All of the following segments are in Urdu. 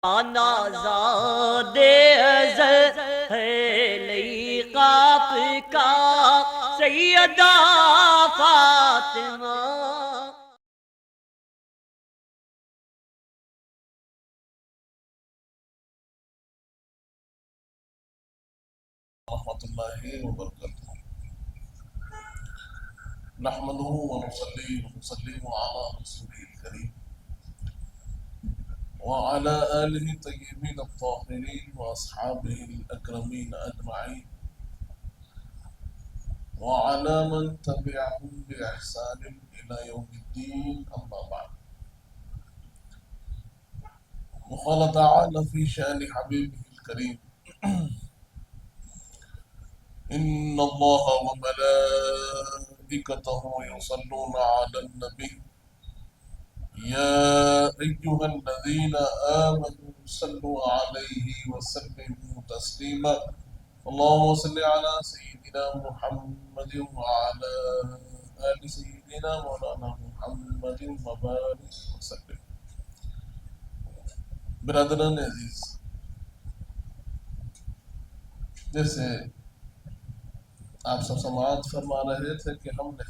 نازاد ازل ہے لیقاف کا سیدہ فاطمہ. ورحمۃ اللہ وبرکاتہ. نحمده ونصلي ونسلم على رسوله الكريم وعلى آله الطيبين الطاهرين وأصحابه الأكرمين أجمعين وعلى من تبعهم بإحسان إلى يوم الدين. أما بعد، وقال تعالى في شأن حبيبه الكريم: إن الله وملائكته يصلون على النبي يا أيها الذين آمنوا صلوا عليه وسلموا تسليما. اللهم صل على سيدنا محمد وعلى آل سيدنا مولانا محمد وبارك وسلم. برادران عزیز، جیسے آپ سب سماعت فرما رہے تھے کہ ہم نے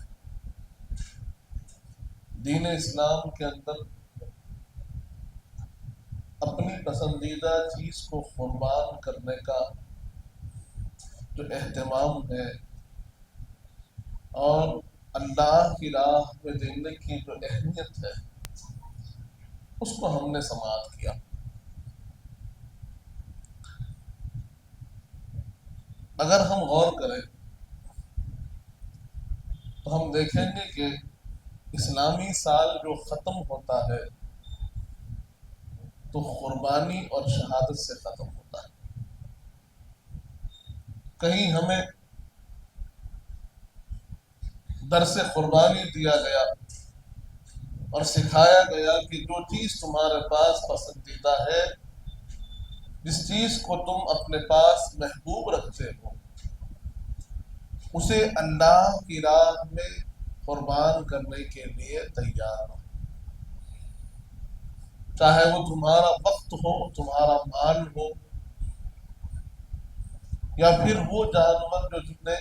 دین اسلام کے اندر اپنی پسندیدہ چیز کو قربان کرنے کا جو اہتمام ہے اور اللہ کی راہ میں دینے کی جو اہمیت ہے اس کو ہم نے سماعت کیا. اگر ہم غور کریں تو ہم دیکھیں گے کہ اسلامی سال جو ختم ہوتا ہے تو قربانی اور شہادت سے ختم ہوتا ہے. کہیں ہمیں درس قربانی دیا گیا اور سکھایا گیا کہ جو چیز تمہارے پاس پسندیدہ ہے، جس چیز کو تم اپنے پاس محبوب رکھتے ہو، اسے اللہ کی راہ میں قربان کرنے کے لیے تیار ہو. چاہے وہ تمہارا وقت ہو، تمہارا مال ہو، یا پھر وہ جانور جو تم نے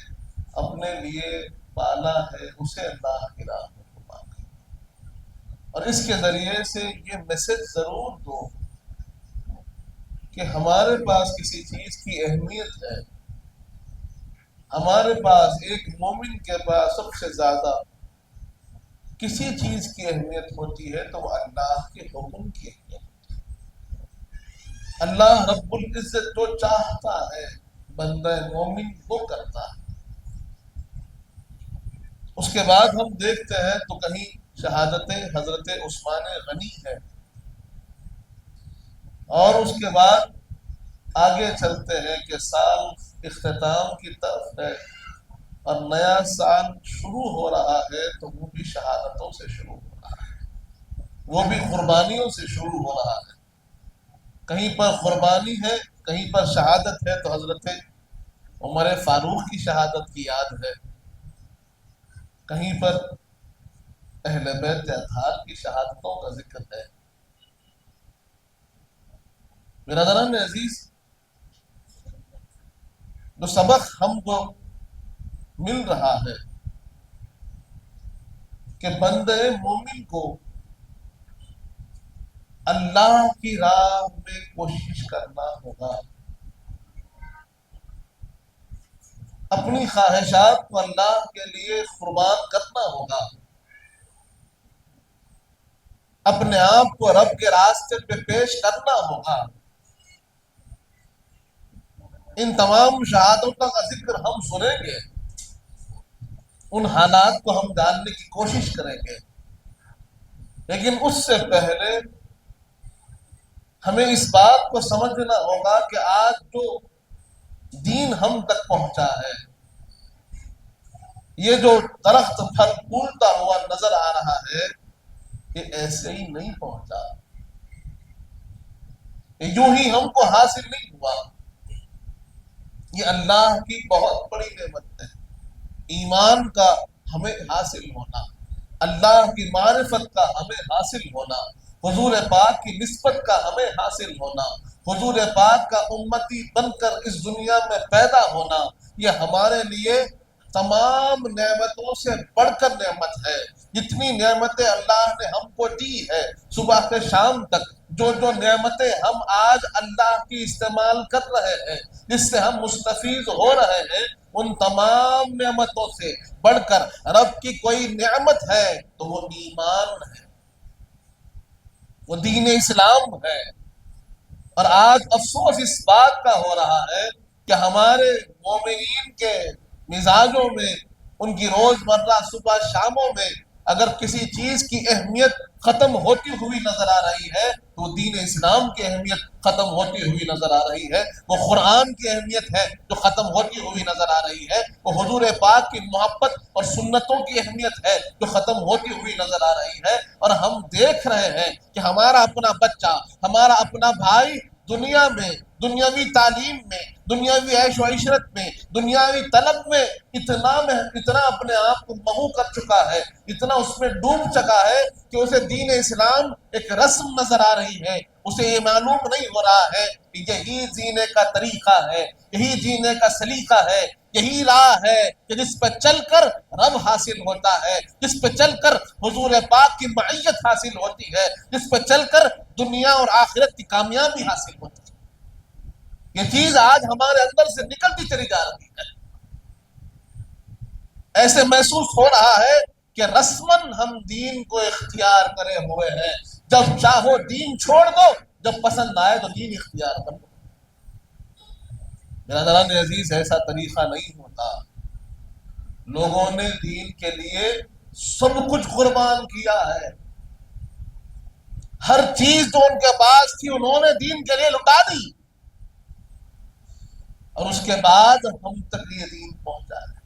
اپنے لیے پالا ہے اسے اللہ کی راہ میں قربان کرو. اور اس کے ذریعے سے یہ میسج ضرور دو کہ ہمارے پاس کسی چیز کی اہمیت ہے. ہمارے پاس ایک مومن کے پاس سب سے زیادہ کسی چیز کی اہمیت ہوتی ہے تو وہ اللہ کے حکم کی اہمیت ہوتی ہے. اللہ رب العزت جو چاہتا ہے بندہ مومن وہ کرتا ہے. اس کے بعد ہم دیکھتے ہیں تو کہیں شہادت حضرت عثمان غنی ہے، اور اس کے بعد آگے چلتے ہیں کہ سال اختتام کی طرف ہے اور نیا سال شروع ہو رہا ہے تو وہ بھی شہادتوں سے شروع ہو رہا ہے، وہ بھی قربانیوں سے شروع ہو رہا ہے. کہیں پر قربانی ہے، کہیں پر شہادت ہے. تو حضرت عمر فاروق کی شہادت کی یاد ہے، کہیں پر اہل بیت اطہار کی شہادتوں کا ذکر ہے. برادران عزیز، جو سبق ہم کو مل رہا ہے کہ بندے مومن کو اللہ کی راہ میں کوشش کرنا ہوگا، اپنی خواہشات کو اللہ کے لیے قربان کرنا ہوگا، اپنے آپ کو رب کے راستے پہ پیش کرنا ہوگا. ان تمام شہادتوں کا ذکر ہم سنیں گے، ان حالات کو ہم جاننے کی کوشش کریں گے، لیکن اس سے پہلے ہمیں اس بات کو سمجھنا ہوگا کہ آج جو دین ہم تک پہنچا ہے، یہ جو درخت پھل پھولتا ہوا نظر آ رہا ہے، یہ ایسے ہی نہیں پہنچا، یہ یوں ہی ہم کو حاصل نہیں ہوا. یہ اللہ کی بہت بڑی نعمت ہے. ایمان کا ہمیں حاصل ہونا، اللہ کی معرفت کا ہمیں حاصل ہونا، حضور پاک کی نسبت کا ہمیں حاصل ہونا، حضور پاک کا امتی بن کر اس دنیا میں پیدا ہونا، یہ ہمارے لیے تمام نعمتوں سے بڑھ کر نعمت ہے۔ جتنی نعمتیں اللہ نے ہم کو دی ہے صبح سے شام تک، جو نعمتیں ہم آج اللہ کی استعمال کر رہے ہیں، جس سے ہم مستفید ہو رہے ہیں، ان تمام نعمتوں سے بڑھ کر رب کی کوئی نعمت ہے تو وہ ایمان ہے، وہ دین اسلام ہے۔ اور آج افسوس اس بات کا ہو رہا ہے کہ ہمارے مومنین کے مزاجوں میں، ان کی روزمرہ صبح شاموں میں اگر کسی چیز کی اہمیت ختم ہوتی ہوئی نظر آ رہی ہے تو وہ دین اسلام کی اہمیت ختم ہوتی ہوئی نظر آ رہی ہے، وہ قرآن کی اہمیت ہے جو ختم ہوتی ہوئی نظر آ رہی ہے، وہ حضور پاک کی محبت اور سنتوں کی اہمیت ہے جو ختم ہوتی ہوئی نظر آ رہی ہے۔ اور ہم دیکھ رہے ہیں کہ ہمارا اپنا بچہ، ہمارا اپنا بھائی دنیا میں، دنیاوی تعلیم میں، دنیاوی عیش و عشرت میں، دنیاوی طلب میں اتنا اپنے آپ کو مغو کر چکا ہے، اتنا اس میں ڈوب چکا ہے کہ اسے دین اسلام ایک رسم نظر آ رہی ہے، اسے یہ معلوم نہیں ہو رہا ہے کہ یہی جینے کا طریقہ ہے، یہی جینے کا سلیقہ ہے، یہی راہ ہے کہ جس پہ چل کر رب حاصل ہوتا ہے، جس پہ چل کر حضور پاک کی معیت حاصل ہوتی ہے، جس پہ چل کر دنیا اور آخرت کی کامیابی حاصل ہوتی ہے۔ یہ چیز آج ہمارے اندر سے نکلتی چلی جا رہی ہے۔ ایسے محسوس ہو رہا ہے کہ رسمن ہم دین کو اختیار کرے ہوئے ہیں، جب چاہو دین چھوڑ دو، جب پسند آئے تو دین اختیار کر دو۔ برادران عزیز، ایسا طریقہ نہیں ہوتا۔ لوگوں نے دین کے لیے سب کچھ قربان کیا ہے، ہر چیز جو ان کے پاس تھی انہوں نے دین کے لیے لٹا دی، اور اس کے بعد ہم تک یہ دین پہنچا ہے۔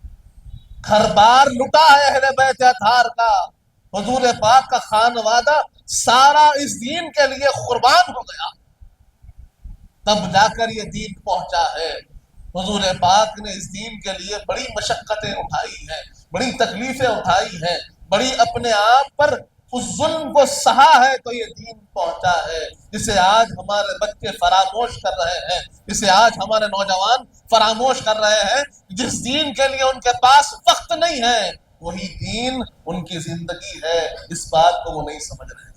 گھر بار لٹا ہے اہل بیت اطہار کا، حضور پاک کا خانوادہ سارا اس دین کے لیے قربان ہو گیا، تب جا کر یہ دین پہنچا ہے۔ حضور پاک نے اس دین کے لیے بڑی مشقتیں اٹھائی ہیں، بڑی تکلیفیں اٹھائی ہیں، بڑی اپنے آپ پر اس ظلم کو سہا ہے تو یہ دین پہنچا ہے، جسے آج ہمارے بچے فراموش کر رہے ہیں، جسے آج ہمارے نوجوان فراموش کر رہے ہیں۔ جس دین کے لیے ان کے پاس وقت نہیں ہے، وہی دین ان کی زندگی ہے، اس بات کو وہ نہیں سمجھ رہے ہیں۔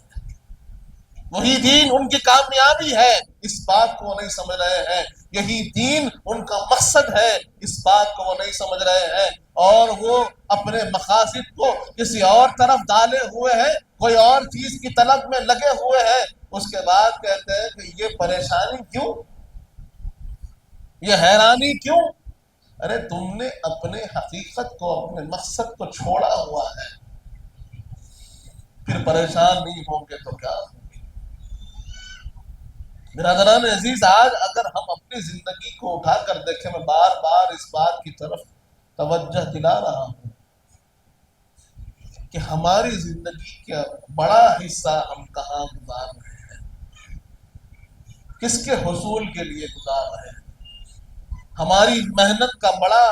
وہی دین ان کی کامیابی ہے، اس بات کو وہ نہیں سمجھ رہے ہیں۔ یہی دین ان کا مقصد ہے، اس بات کو وہ نہیں سمجھ رہے ہیں، اور وہ اپنے مقاصد کو کسی اور طرف ڈالے ہوئے ہیں، کوئی اور چیز کی طلب میں لگے ہوئے ہیں۔ اس کے بعد کہتے ہیں کہ یہ پریشانی کیوں، یہ حیرانی کیوں؟ ارے تم نے اپنے حقیقت کو، اپنے مقصد کو چھوڑا ہوا ہے، پھر پریشان نہیں ہوں گے تو کیا؟ برادران عزیز، آج اگر ہم اپنی زندگی کو اٹھا کر دیکھیں، میں بار بار اس بات کی طرف توجہ دلا رہا ہوں کہ ہماری زندگی کا بڑا حصہ ہم کہاں گزار رہے ہیں، کس کے حصول کے لیے گزار رہے ہیں، ہماری محنت کا بڑا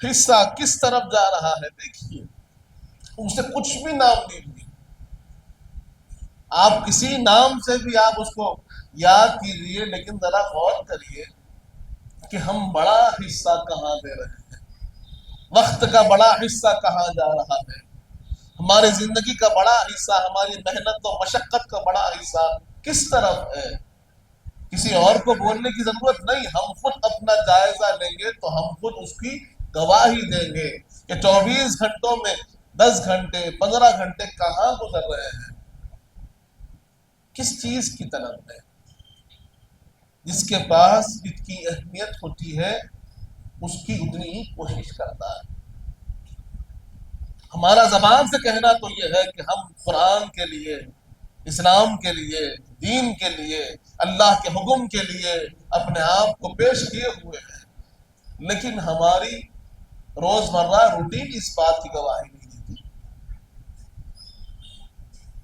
حصہ کس طرف جا رہا ہے۔ دیکھیے، اسے کچھ بھی نام نہیں ہوئی، آپ کسی نام سے بھی آپ اس کو یاد کیجئے، لیکن ذرا غور کریے کہ ہم بڑا حصہ کہاں دے رہے ہیں، وقت کا بڑا حصہ کہاں جا رہا ہے، ہماری زندگی کا بڑا حصہ، ہماری محنت و مشقت کا بڑا حصہ کس طرف ہے۔ کسی اور کو بولنے کی ضرورت نہیں، ہم خود اپنا جائزہ لیں گے تو ہم خود اس کی گواہی دیں گے کہ 24 گھنٹوں میں 10 گھنٹے 15 گھنٹے کہاں گزر رہے ہیں، کس چیز کی طلب میں۔ جس کے پاس جتنی اہمیت ہوتی ہے اس کی اتنی ہی کوشش کرتا ہے۔ ہمارا زبان سے کہنا تو یہ ہے کہ ہم قرآن کے لیے، اسلام کے لیے، دین کے لیے، اللہ کے حکم کے لیے اپنے آپ کو پیش کیے ہوئے ہیں، لیکن ہماری روزمرہ روٹین اس بات کی گواہی نہیں دیتی،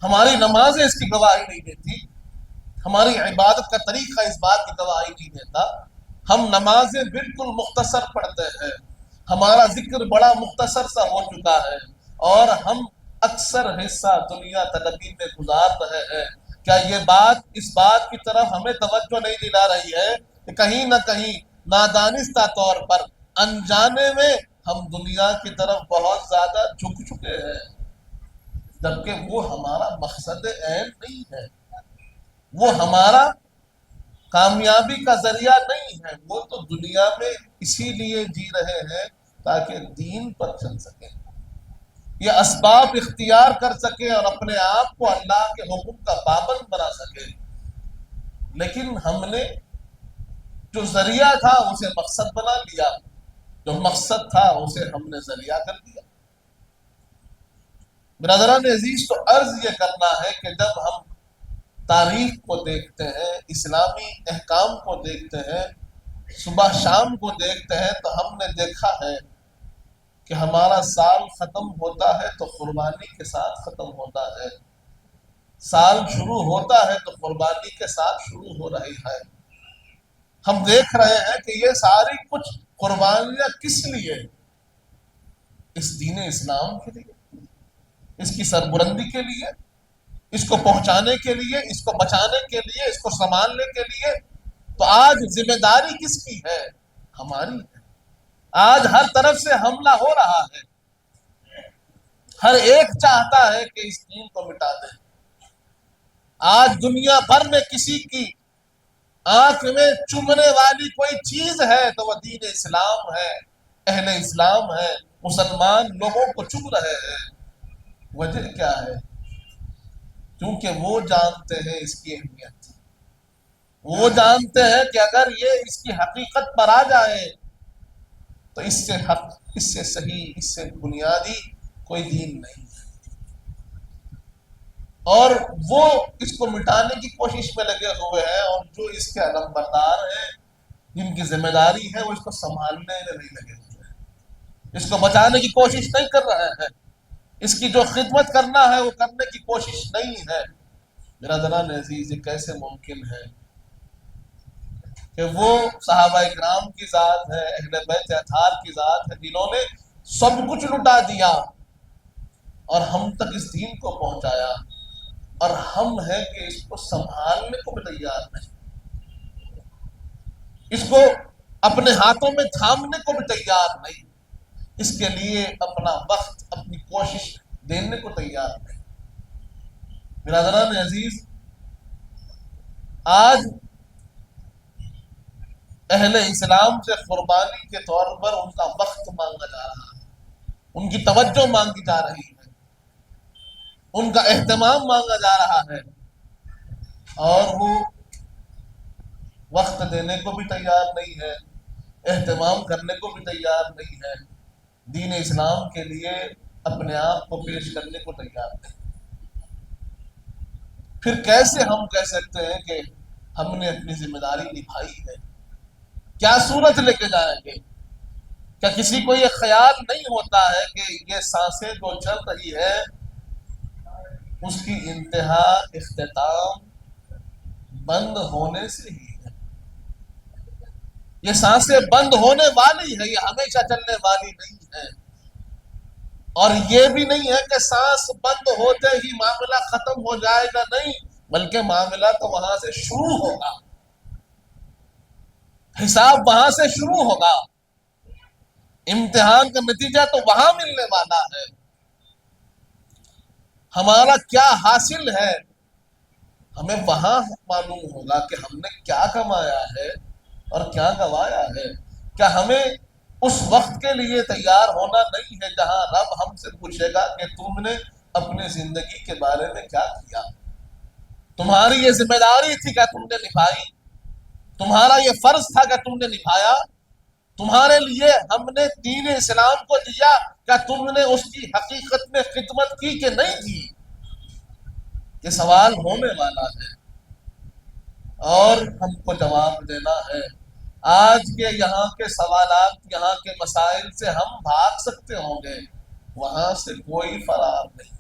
ہماری نمازیں اس کی گواہی نہیں دیتی، ہماری عبادت کا طریقہ اس بات کی گواہی نہیں دیتا۔ ہم نمازیں بالکل مختصر پڑھتے ہیں، ہمارا ذکر بڑا مختصر سا ہو چکا ہے، اور ہم اکثر حصہ دنیا طلبی میں گزار رہے ہیں، کیا یہ بات اس بات کی طرف ہمیں توجہ نہیں دلا رہی ہے کہ کہیں نہ کہیں نادانستہ طور پر انجانے میں ہم دنیا کی طرف بہت زیادہ جھک چکے ہیں، جبکہ وہ ہمارا مقصد عین نہیں ہے، وہ ہمارا کامیابی کا ذریعہ نہیں ہے، وہ تو دنیا میں اسی لیے جی رہے ہیں تاکہ دین پر چل سکے، یہ اسباب اختیار کر سکے اور اپنے آپ کو اللہ کے حکم کا پابند بنا سکے، لیکن ہم نے جو ذریعہ تھا اسے مقصد بنا لیا، جو مقصد تھا اسے ہم نے ذریعہ کر دیا۔ برادران عزیز، تو عرض یہ کرنا ہے کہ جب ہم تاریخ کو دیکھتے ہیں، اسلامی احکام کو دیکھتے ہیں، صبح شام کو دیکھتے ہیں، تو ہم نے دیکھا ہے کہ ہمارا سال ختم ہوتا ہے تو قربانی کے ساتھ ختم ہوتا ہے، سال شروع ہوتا ہے تو قربانی کے ساتھ شروع ہو رہی ہے۔ ہم دیکھ رہے ہیں کہ یہ ساری کچھ قربانیاں کس لیے؟ اس دین اسلام کے لیے، اس کی سربلندی کے لیے، اس کو پہنچانے کے لیے، اس کو بچانے کے لیے، اس کو سنبھالنے کے لیے۔ تو آج ذمہ داری کس کی ہے؟ ہماری ہے۔ آج ہر طرف سے حملہ ہو رہا ہے، ہر ایک چاہتا ہے کہ اس دین کو مٹا دے۔ آج دنیا بھر میں کسی کی آنکھ میں چبھنے والی کوئی چیز ہے تو وہ دین اسلام ہے، اہل اسلام ہے، مسلمان لوگوں کو چبھ رہے ہیں۔ وجہ کیا ہے؟ کیونکہ وہ جانتے ہیں اس کی اہمیت، وہ جانتے ہیں کہ اگر یہ اس کی حقیقت پر آ جائے تو اس سے حق، اس سے صحیح، اس سے بنیادی کوئی دین نہیں ہے، اور وہ اس کو مٹانے کی کوشش میں لگے ہوئے ہیں، اور جو اس کے علمبردار ہیں، جن کی ذمہ داری ہے، وہ اس کو سنبھالنے میں نہیں لگے ہوئے ہیں، اس کو بچانے کی کوشش نہیں کر رہے ہیں، اس کی جو خدمت کرنا ہے وہ کرنے کی کوشش نہیں ہے۔ برادران عزیز، یہ کیسے ممکن ہے کہ وہ صحابہ کرام کی ذات ہے، اہل بیت اطہار کی ذات ہے، جنہوں نے سب کچھ لٹا دیا اور ہم تک اس دین کو پہنچایا، اور ہم ہیں کہ اس کو سنبھالنے کو بھی تیار نہیں، اس کو اپنے ہاتھوں میں تھامنے کو بھی تیار نہیں، اس کے لیے اپنا وقت، اپنی کوشش دینے کو تیار نہیں۔ برادران عزیز، آج اہل اسلام سے قربانی کے طور پر ان کا وقت مانگا جا رہا ہے، ان کی توجہ مانگی جا رہی ہے، ان کا اہتمام مانگا جا رہا ہے، اور وہ وقت دینے کو بھی تیار نہیں ہے، اہتمام کرنے کو بھی تیار نہیں ہے، دین اسلام کے لیے اپنے آپ کو پیش کرنے کو تیار نہیں۔ پھر کیسے ہم کہہ سکتے ہیں کہ ہم نے اپنی ذمہ داری نبھائی ہے؟ کیا صورت لے کے جائیں گے؟ کیا کسی کو یہ خیال نہیں ہوتا ہے کہ یہ سانسیں جو چل رہی ہے اس کی انتہا، اختتام بند ہونے سے ہی ہے؟ یہ سانسیں بند ہونے والی ہے، یہ ہمیشہ چلنے والی نہیں ہے، اور یہ بھی نہیں ہے کہ سانس بند ہوتے ہی معاملہ ختم ہو جائے گا، نہیں، بلکہ معاملہ تو وہاں سے شروع ہوگا، حساب وہاں سے شروع ہوگا، امتحان کا نتیجہ تو وہاں ملنے والا ہے۔ ہمارا کیا حاصل ہے ہمیں وہاں معلوم ہوگا کہ ہم نے کیا کمایا ہے اور کیا گوایا ہے۔ کیا ہمیں اس وقت کے لیے تیار ہونا نہیں ہے جہاں رب ہم سے پوچھے گا کہ تم نے اپنی زندگی کے بارے میں کیا کیا؟ تمہاری یہ ذمہ داری تھی، کیا تم نے نبھائی؟ تمہارا یہ فرض تھا کہ تم نے نبھایا؟ تمہارے لیے ہم نے دین اسلام کو دیا، کیا تم نے اس کی حقیقت میں خدمت کی کہ نہیں کی؟ یہ سوال ہونے والا ہے اور ہم کو جواب دینا ہے۔ آج کے یہاں کے سوالات، یہاں کے مسائل سے ہم بھاگ سکتے ہوں گے، وہاں سے کوئی فرار نہیں،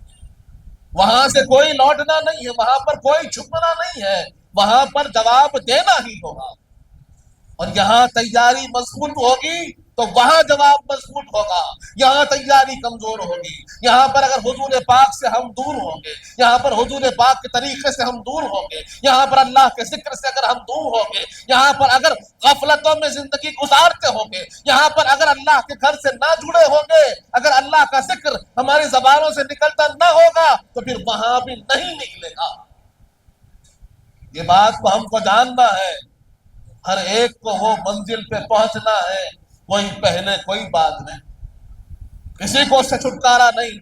وہاں سے کوئی لوٹنا نہیں ہے، وہاں پر کوئی چھپنا نہیں ہے، وہاں پر جواب دینا ہی ہوگا، اور یہاں تیاری مضبوط ہوگی تو وہاں جواب مضبوط ہوگا. یہاں تیاری کمزور ہوگی. یہاں پر اگر حضور پاک سے ہم دور ہوں گے, یہاں پر حضور پاک کے طریقے سے ہم دور ہوں گے, یہاں پر اللہ کے ذکر سے اگر ہم دور ہوں گے, یہاں پر اگر غفلتوں میں زندگی گزارتے ہوں گے, یہاں پر اگر اللہ کے گھر سے نہ جڑے ہوں گے, اگر اللہ کا ذکر ہماری زبانوں سے نکلتا نہ ہوگا, تو پھر وہاں بھی نہیں نکلے گا. یہ بات کو ہم کو جاننا ہے. ہر ایک کو وہ منزل پہ پہنچنا ہے, کوئی پہلے کوئی بعد میں, کسی کو اس سے چھٹکارا نہیں.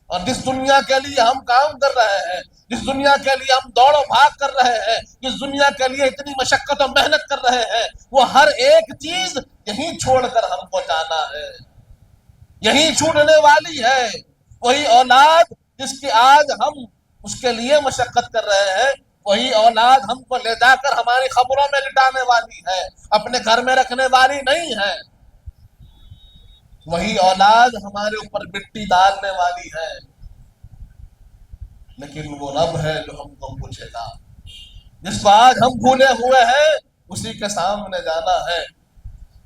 اور جس دنیا کے لیے ہم کام کر رہے ہیں, جس دنیا کے لیے ہم دوڑ و بھاگ کر رہے ہیں, جس دنیا کے لیے اتنی مشقت و محنت کر رہے ہیں, وہ ہر ایک چیز یہیں چھوڑ کر ہم کو جانا ہے, یہیں چھوٹنے والی ہے. وہی اولاد جس کی آج ہم اس کے لیے مشقت کر رہے ہیں, وہی اولاد ہم کو لے جا کر ہماری خبروں میں لٹانے والی ہے, اپنے گھر میں رکھنے والی نہیں ہے. وہی اولاد ہمارے اوپر مٹی ڈالنے والی ہے. لیکن وہ رب ہے جو ہم کو پوچھے گا. جس کو آج ہم بھولے ہوئے ہیں اسی کے سامنے جانا ہے.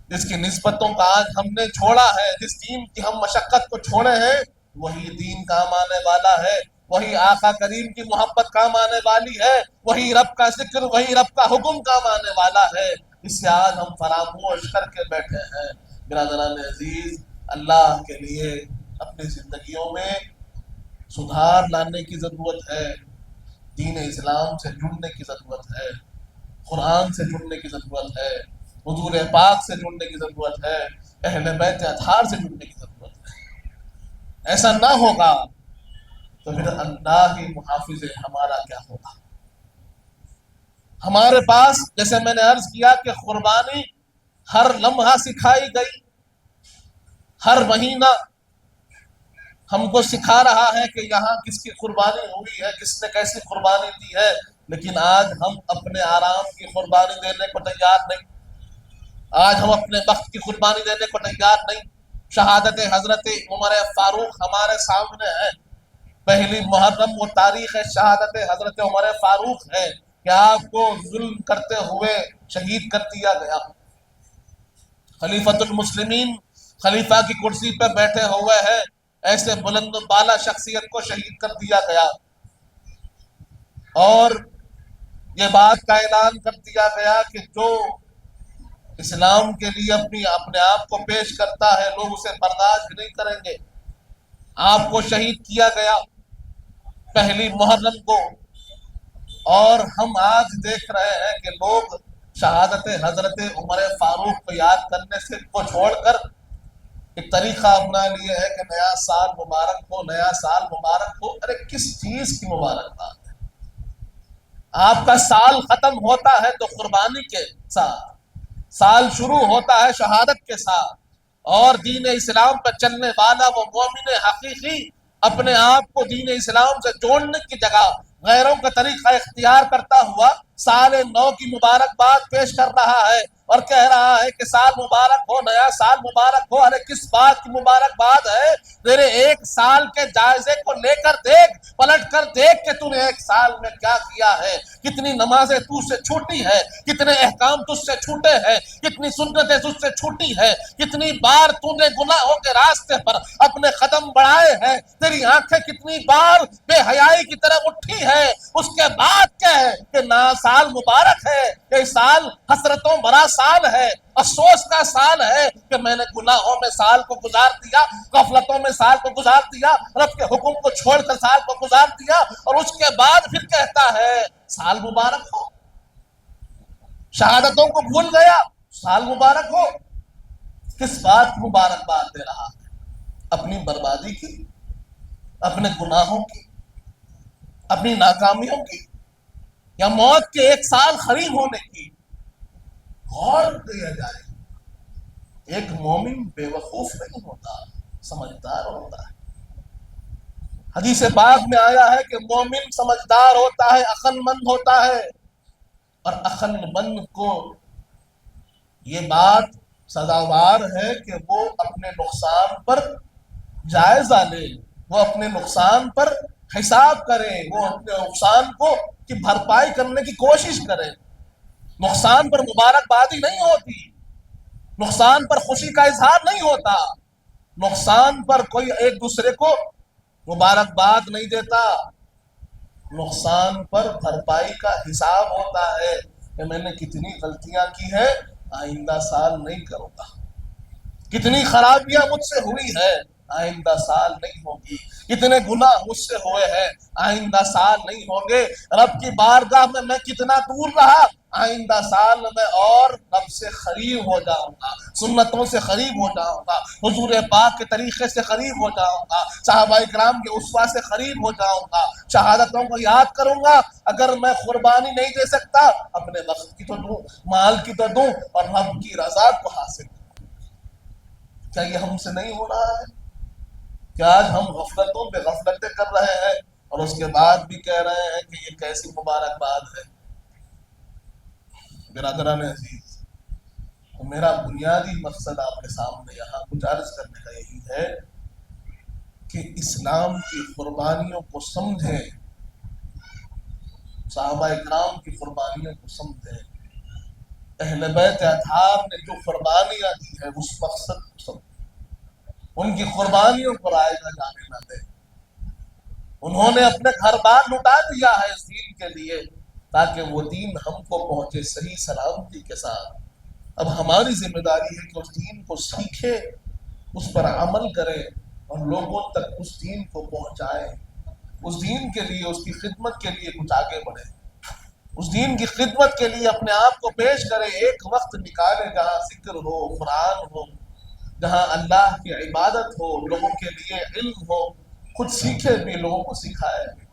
جس کی نسبتوں کا آج ہم نے چھوڑا ہے, جس دین کی ہم مشقت کو چھوڑے ہیں, وہی دین کام آنے والا ہے. وہی آقا کریم کی محبت کام آنے والی ہے. وہی رب کا ذکر, وہی رب کا حکم کام آنے والا ہے. اس سے آج ہم فراموش کر کے بیٹھے ہیں. برادران عزیز, اللہ کے لیے اپنی زندگیوں میں سدھار لانے کی ضرورت ہے. دین اسلام سے جڑنے کی ضرورت ہے, قرآن سے جڑنے کی ضرورت ہے, حضور پاک سے جڑنے کی ضرورت ہے, اہل بیت اطہار سے جڑنے کی ضرورت ہے. ایسا نہ ہوگا تو پھر اللہ ہی محافظ ہمارا کیا ہوگا. ہمارے پاس جیسے میں نے عرض کیا کہ قربانی ہر لمحہ سکھائی گئی, ہر مہینہ ہم کو سکھا رہا ہے کہ یہاں کس کی قربانی ہوئی ہے, کس نے کیسی قربانی دی ہے. لیکن آج ہم اپنے آرام کی قربانی دینے کو تیار نہیں, آج ہم اپنے وقت کی قربانی دینے کو تیار نہیں. شہادت حضرت عمر فاروق ہمارے سامنے ہے. پہلی محرم وہ تاریخ شہادت حضرت عمر فاروق ہے کہ آپ کو ظلم کرتے ہوئے شہید کر دیا گیا. خلیفۃ المسلمین, خلیفہ کی کرسی پہ بیٹھے ہوئے ہیں, ایسے بلند و بالا شخصیت کو شہید کر دیا گیا. اور یہ بات کا اعلان کر دیا گیا کہ جو اسلام کے لیے اپنے آپ کو پیش کرتا ہے لوگ اسے برداشت نہیں کریں گے. آپ کو شہید کیا گیا پہلی محرم کو, اور ہم آج دیکھ رہے ہیں کہ لوگ شہادت حضرت عمر فاروق کو یاد کرنے سے کو چھوڑ کر ایک طریقہ اپنا لیے ہے کہ نیا سال مبارک ہو, نیا سال مبارک ہو. ارے کس چیز کی مبارکباد ہے؟ آپ کا سال ختم ہوتا ہے تو قربانی کے ساتھ, سال شروع ہوتا ہے شہادت کے ساتھ. اور دین اسلام پر چلنے والا وہ مومن حقیقی اپنے آپ کو دین اسلام سے جوڑنے کی جگہ غیروں کا طریقہ اختیار کرتا ہوا سال نو کی مبارکباد پیش کر رہا ہے اور کہہ رہا ہے کہ سال مبارک ہو, نیا سال مبارک ہو. ارے کس بات کی مبارکباد ہے؟ تیرے ایک سال کے جائزے کو لے کر دیکھ, پلٹ کر دیکھ کہ تو نے ایک سال میں کیا کیا ہے. کتنی نمازیں تجھ سے چھوٹی ہے, کتنے احکام تجھ سے چھوٹے ہیں, کتنی سنتیں تجھ سے چھوٹی ہے, کتنی بار تو نے گناہوں کے راستے پر اپنے قدم بڑھائے ہیں, تیری آنکھیں کتنی بار بے حیائی کی طرف اٹھی ہے. اس کے بعد کیا ہے کہ نیا سال مبارک ہے, یہ سال حسرتوں بھرا سال ہے, افسوس کا سال ہے کہ میں نے گناہوں میں سال کو گزار دیا, غفلتوں میں سال کو گزار دیا, رب کے حکم کو چھوڑ کر سال کو گزار دیا, اور اس کے بعد پھر کہتا ہے سال مبارک ہو. شہادتوں کو بھول گیا, سال مبارک ہو. کس بات کی مبارکباد دے رہا ہے؟ اپنی بربادی کی, اپنے گناہوں کی, اپنی ناکامیوں کی, یا موت کے ایک سال قریب ہونے کی؟ غور کیا جائے. ایک مومن بے وقوف نہیں ہوتا, سمجھدار ہوتا ہے. حدیث پاک میں آیا ہے کہ مومن سمجھدار ہوتا ہے, عقل مند ہوتا ہے, اور عقل مند کو یہ بات سزاوار ہے کہ وہ اپنے نقصان پر جائزہ لے, وہ اپنے نقصان پر حساب کرے, وہ اپنے نقصان کو کی بھرپائی کرنے کی کوشش کرے. نقصان پر مبارکبادی نہیں ہوتی. نقصان پر خوشی کا اظہار نہیں ہوتا، نقصان پر کوئی ایک دوسرے کو مبارکباد نہیں دیتا، نقصان پر بھرپائی کا حساب ہوتا ہے کہ میں نے کتنی غلطیاں کی ہے، آئندہ سال نہیں کروں گا، کتنی خرابیاں مجھ سے ہوئی ہے، آئندہ سال نہیں ہوگی، کتنے گناہ مجھ سے ہوئے ہیں، آئندہ سال نہیں ہوں گے، رب کی بارگاہ میں کتنا دور رہا، آئندہ سال میں اور رب سے قریب ہو جاؤں گا، سنتوں سے قریب ہو جاؤں گا، حضور پاک کے طریقے سے قریب ہو جاؤں گا، صحابہ کرام کے اسوہ سے قریب ہو جاؤں گا، شہادتوں کو یاد کروں گا۔ اگر میں قربانی نہیں دے سکتا، اپنے وقت کی تو دوں، مال کی تو دوں، اور رب کی رضا کو حاصل کروں۔ کیا یہ ہم سے نہیں ہو رہا ہے؟ کیا آج ہم غفلتوں پہ غفلتیں کر رہے ہیں اور اس کے بعد بھی کہہ رہے ہیں کہ یہ کیسی مبارکباد ہے؟ برادران عزیز، میرا بنیادی مقصد آپ کے سامنے یہاں کچھ عرض کرنے کا یہی ہے کہ اسلام کی قربانیوں کو سمجھیں، صحابہ اکرام کی قربانیوں کو سمجھیں، اہل بیت اطہار نے جو قربانیاں دی ہیں اس مقصد کو سمجھیں، ان کی قربانیوں کو رائگاں جانے نہ دیں۔ انہوں نے اپنے گھر بار لٹا دیا ہے اس دین کے لیے تاکہ وہ دین ہم کو پہنچے صحیح سلامتی کے ساتھ۔ اب ہماری ذمہ داری ہے کہ اس دین کو سیکھے، اس پر عمل کریں اور لوگوں تک اس دین کو پہنچائیں، اس دین کے لیے، اس کی خدمت کے لیے کچھ آگے بڑھیں، اس دین کی خدمت کے لیے اپنے آپ کو پیش کریں، ایک وقت نکالیں جہاں ذکر ہو، قرآن ہو، جہاں اللہ کی عبادت ہو، لوگوں کے لیے علم ہو، خود سیکھے بھی لوگوں کو سکھائے بھی۔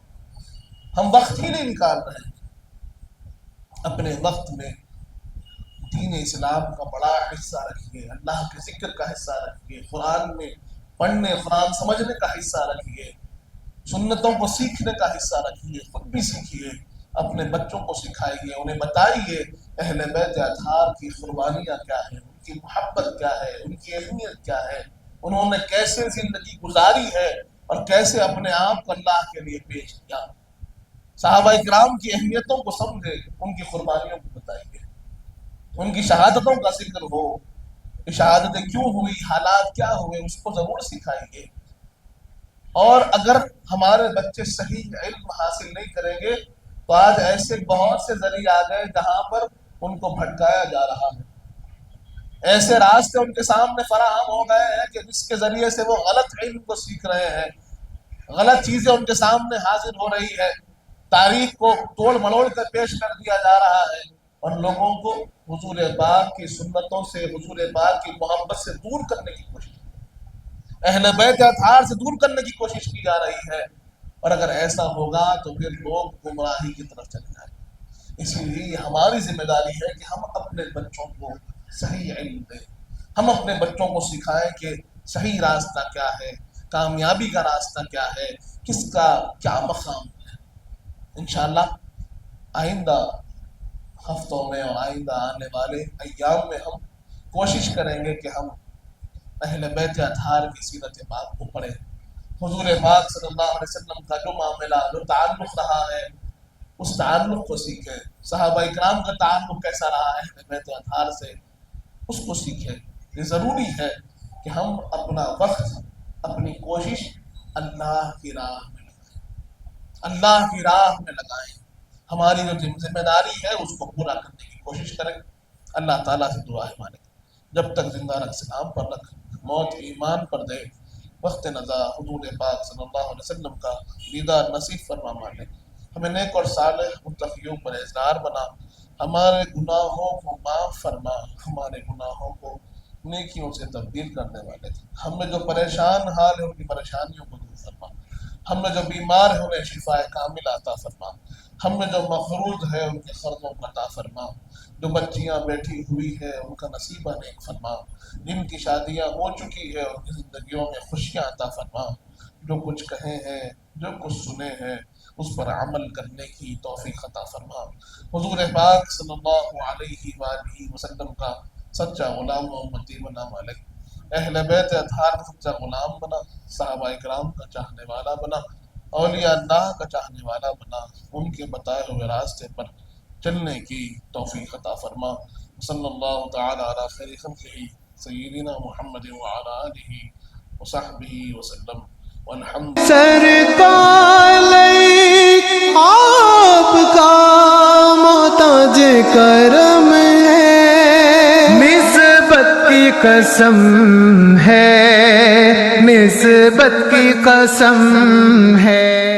ہم وقت ہی نہیں نکال رہے ہیں۔ اپنے وقت میں دین اسلام کا بڑا حصہ رکھیے، اللہ کے ذکر کا حصہ رکھیے، قرآن میں پڑھنے، قرآن سمجھنے کا حصہ رکھیے، سنتوں کو سیکھنے کا حصہ رکھیے، خود بھی سیکھیے، اپنے بچوں کو سکھائیے، انہیں بتائیے اہل بیت اطہار کی قربانیاں کیا ہیں، ان کی محبت کیا ہے، ان کی اہمیت کیا ہے، انہوں نے کیسے زندگی گزاری ہے اور کیسے اپنے آپ کو اللہ کے لیے پیش کیا۔ صحابہ اکرام کی اہمیتوں کو سمجھے، ان کی قربانیوں کو بتائیے، ان کی شہادتوں کا ذکر ہو، کہ شہادتیں کیوں ہوئی، حالات کیا ہوئے، اس کو ضرور سکھائیے۔ اور اگر ہمارے بچے صحیح علم حاصل نہیں کریں گے تو آج ایسے بہت سے ذریعے آ گئے جہاں پر ان کو بھٹکایا جا رہا ہے، ایسے راستے ان کے سامنے فراہم ہو گئے ہیں کہ جس کے ذریعے سے وہ غلط علم کو سیکھ رہے ہیں، غلط چیزیں ان کے سامنے حاضر ہو رہی ہے، تاریخ کو توڑ مڑوڑ کر پیش کر دیا جا رہا ہے، اور لوگوں کو حضور پاک کی سنتوں سے، حضور پاک کی محبت سے دور کرنے کی کوشش، اہل بیت اطہار سے دور کرنے کی کوشش کی جا رہی ہے۔ اور اگر ایسا ہوگا تو پھر لوگ گمراہی کی طرف چلے جائیں گے۔ اسی لیے ہماری ذمہ داری ہے کہ ہم اپنے بچوں کو صحیح علم دیں، ہم اپنے بچوں کو سکھائیں کہ صحیح راستہ کیا ہے، کامیابی کا راستہ کیا ہے، کس کا کیا مقام ہے۔ انشاءاللہ آئندہ ہفتوں میں اور آئندہ آنے والے ایام میں ہم کوشش کریں گے کہ ہم اہل بیت اطہار کی سیرت پاک کو پڑھیں، حضور پاک صلی اللہ علیہ وسلم کا جو معاملہ، جو تعلق رہا ہے، اس تعلق کو سیکھیں، صحابہ اکرام کا تعلق کیسا رہا ہے اہل بیت اطہار سے، اس کو سیکھیں۔ یہ ضروری ہے کہ ہم اپنا وقت، اپنی کوشش اللہ کی راہ میں لگائیں، اللہ کی راہ میں لگائیں، ہماری جو ذمہ داری ہے اس کو پورا کرنے کی کوشش کریں۔ اللہ تعالیٰ سے دعا ہے مالک جب تک زندہ رکھ، سلام پر رکھ، موت ایمان پر دے، وقت نزا حضور پاک صلی اللہ علیہ وسلم کا دیدار نصیب فرما مالک، ہمیں نیک اور صالح متقیوں پر اعزار بنا، ہمارے گناہوں کو معاف فرما، ہمارے گناہوں کو نیکیوں سے تبدیل کرنے والے، ہم میں جو پریشان حال ہے ان کی پریشانیوں کو دور فرما، ہم میں جو بیمار ہیں انہیں شفاء کامل عطا فرما، ہم میں جو مقروض ہے ان کے قرضوں کو عطا فرما، جو بچیاں بیٹھی ہوئی ہے ان کا نصیبہ نیک فرما، جن کی شادیاں ہو چکی ہے ان کی زندگیوں میں خوشیاں عطا فرما، جو کچھ کہے ہیں، جو کچھ سنے ہیں اس پر عمل کرنے کی توفیق عطا فرما۔ حضور پاک صلی اللہ علیہ وآلہ وسلم کا سچا غلام و امتی بنا مالک، اہل بیت اطہار کا سچا غلام بنا، صحابہ اکرام کا چاہنے والا بنا، اولیاء اللہ کا چاہنے والا بنا، ان کے بتائے ہوئے راستے پر چلنے کی توفیق عطا فرما۔ صلی اللہ تعالی علی خیر خلقہ سیدنا محمد وعلی آلہ وصحبہ وسلم والحمد سرکار آپ کا محتاج کرم ہے، نسبت کی قسم ہے، نسبت کی قسم ہے۔